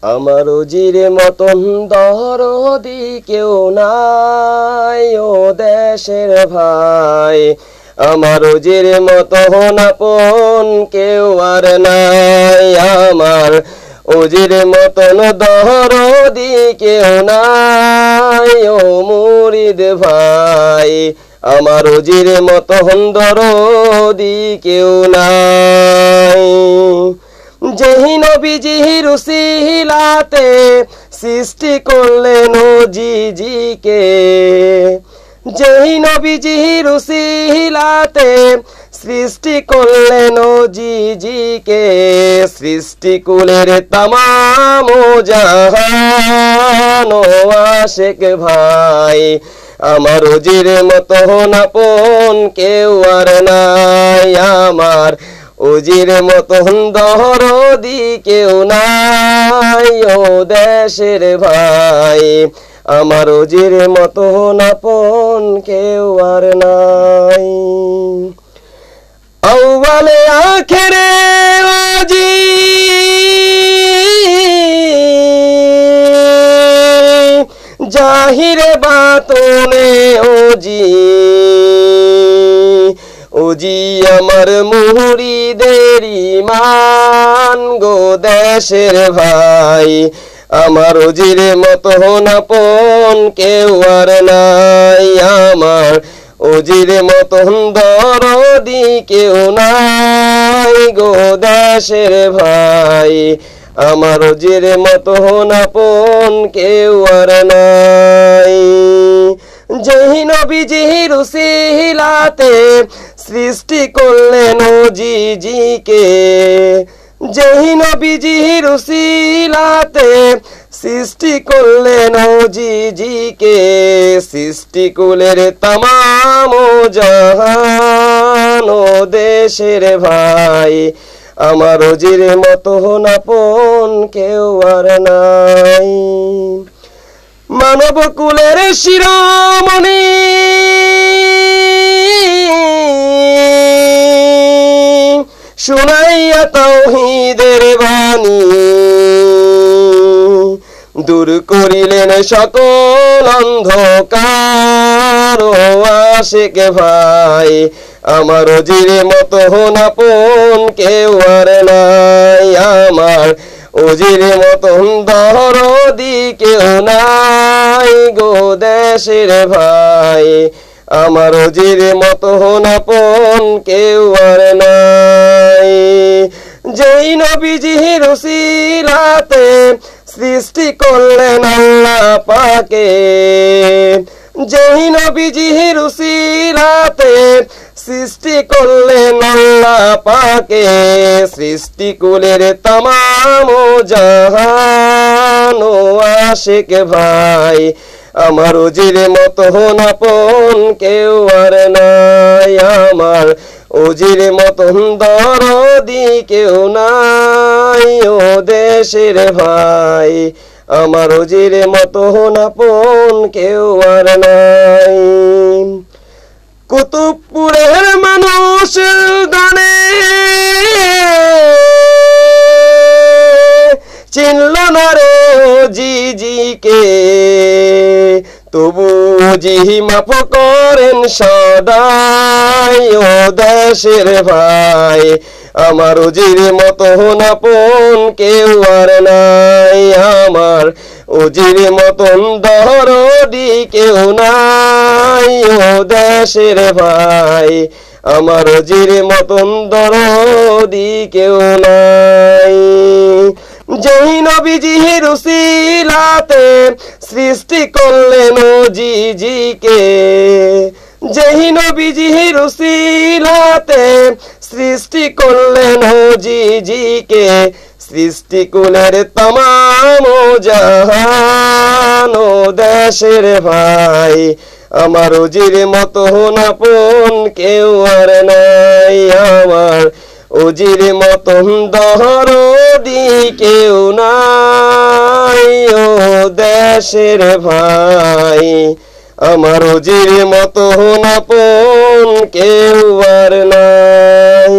আমার উজির মতন দরদি কেউ নাই ও দেশের ভাই, আমার উজির মতন আপন কেউ আর নাই, আমার উজির মতন দরদি কেউ নাই ও মুরিদ ভাই, আমার উজির মতন দরদি কেউ নাই। যেই নবীজির উসিলাতে সৃষ্টি করলেন জিজিকে, যেই নবীজির উসিলাতে সৃষ্টি করলেন জিজিকে, সৃষ্টি কুলের তামাম জাহান ও আশেক ভাই, আমার উজির মতন আপন কেউ আর নাই, আমার উজির মতন দরদি কেউ নাই ও দেশের ভাই, আমার উজির মতন আপন কেউ আর নাই। আউয়ালে আখেরে ওজি জাহিরে বাতনে ওজি, ওজি আমার মুরিদের ঈমান গো দেশের ভাই, আমার উজির মতন আপন কেউ আর নাই, আমার উজির মতন দরদি কেউ নাই গো দেশের ভাই, আমার উজির মতন আপন কেউ আর নাই। যেই নবীজির উসিলাতে সৃষ্টি করলেন জিজিকে, যেই নবীজির উসিলাতে সৃষ্টি করলেন জিজিকে, সৃষ্টি কুলের তামাম জাহান ও দেশের ভাই, আমার উজির মতন আপন কেউ আর নাই। মানব কুলের শিরোমণি শুনাইয়া তাওহীদের বাণী, দূর করিলেন সকল অন্ধকার ও আশেক ভাই, আমার উজির মতন আপন কেউ আর নাই, আমার উজির মতন দরদি কেউ নাই গো দেশের ভাই, আমার উজির মতন আপন কেউ আর নাই। যেই নবীজির উসিলাতে সৃষ্টি করলেন আল্লাহ পাকে, যেই নবীজির উসিলাতে সৃষ্টি করলেন আল্লাহ পাকে, সৃষ্টি কুলের তামাম জাহান ও আশেক ভাই, আমার উজির মতন আপন কেউ আর নাই, আমার উজির মতন দরদি কেউ নাই ও দেশের ভাই, আমার উজির মতন আপন কেউ আর নাই। কুতুবপুরের মানুষ গানে চিনল না রে জিজিকে, তবু জি মাফ করেন সদাই ও দেশের ভাই, আমার উজির মতন আপন কেউ আর নাই, আমার উজির মতন দরদি কেউ নাই ও দেশের ভাই, আমার উজির মতন দরদি কেউ নাই। যেই নবীজির উসিলাতে সৃষ্টি করলেন জিজিকে, যেই নবীজির উসিলাতে সৃষ্টি করলেন জিজিকে, সৃষ্টি কুলের তামাম জাহান ও দেশের ভাই, আমার উজির মতন আপন কেউ আর নাই, আমার উজির মতন দরদি কেউ নাই ও দেশের ভাই, আমার উজির মতন আপন কেউ আর নাই।